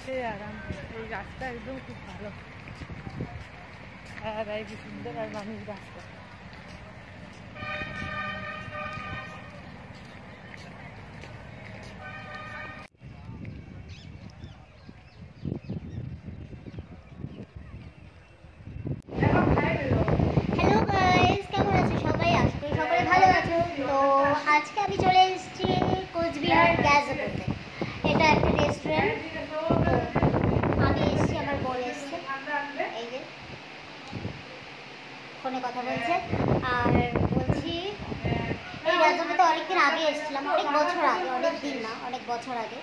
সেই আরাম। এই রাস্তা একদম খুব ভালো, আর কি সুন্দর আর মানুষ রাস্তা। আজকে আমি চলে এসেছি কোচবিহার গ্যাস বলতে। এটা একটা রেস্টুরেন্ট। আমি এসেছি, আমার বোন এসছে, এই যে ফোনে কথা বলছে। আর বলছি এই রাজবাড়িতে অনেকদিন আগে এসেছিলাম, অনেক বছর আগে, অনেক দিন না, অনেক বছর আগে।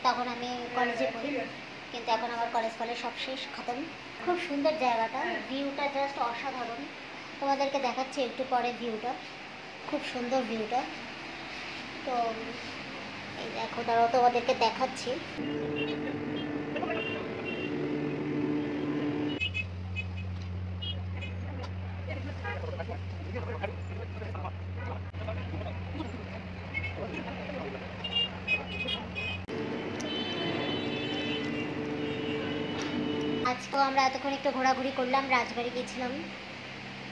তখন আমি কলেজে পড়ি, কিন্তু এখন আমার কলেজ ফলেজ সব শেষ, খতম। খুব সুন্দর জায়গাটা, ভিউটা জাস্ট অসাধারণ। তোমাদেরকে দেখাচ্ছি একটু পরে ভিউটা, খুব সুন্দর ভিউটা। তো এই দেখো, তারাও তোমাদেরকে দেখাচ্ছি। আজকেও আমরা এতক্ষণ একটু ঘোরাঘুরি করলাম, রাজবাড়ি গেছিলাম।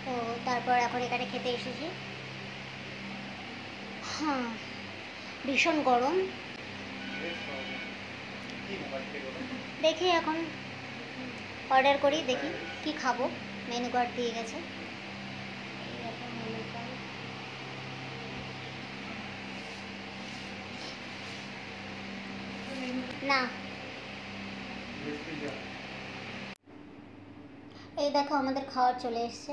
তো তারপর এখন এখানে খেতে এসেছি। হ্যাঁ, ভীষণ গরম। দেখি এখন অর্ডার করি, দেখি কি খাবো। মেনু কার্ড দিয়ে গেছে। না, এই দেখো আমাদের খাবার চলে এসছে।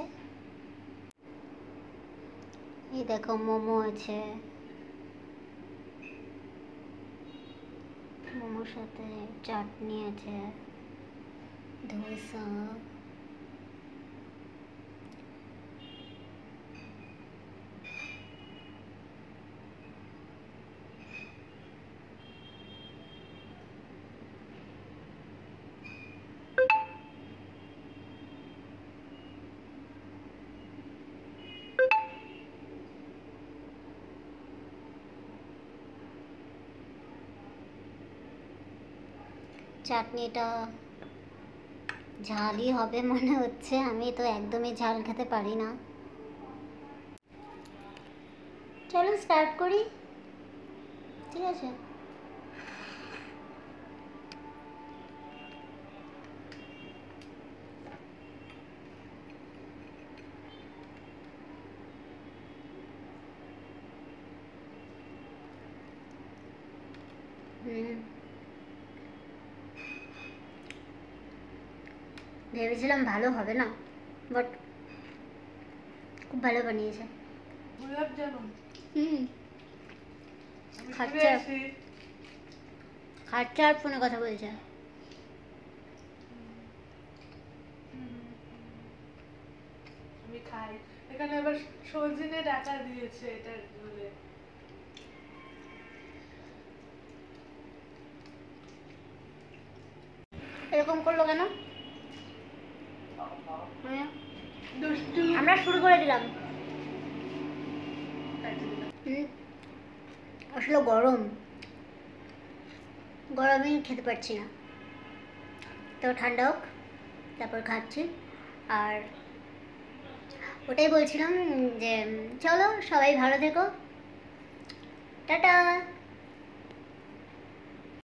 এই দেখো মোমো আছে, মোমোর সাথে চাটনি আছে, ধোসা, চাটনিটা ঝালই হবে মনে হচ্ছে, আমি তো একদমই ঝাল খেতে পারি না। চলো স্টার্ট করি, ঠিক আছে? ভেবেছিলাম ভালো হবে না, বাট খুব ভালো বানিয়েছে। খাচ্ছে আর ফোনে কথা বলছে। আমি খাই, এখানে আবার সজনে ডাটা দিয়েছে, এটা বলে এরকম করলো কেন? আমরা শুরু করে দিলাম। আসলে গরমে খেতে পারছি না, তো ঠান্ডা হোক তারপর খাচ্ছি। আর ওটাই বলছিলাম যে চলো সবাই ভালো থেকো, টাটা।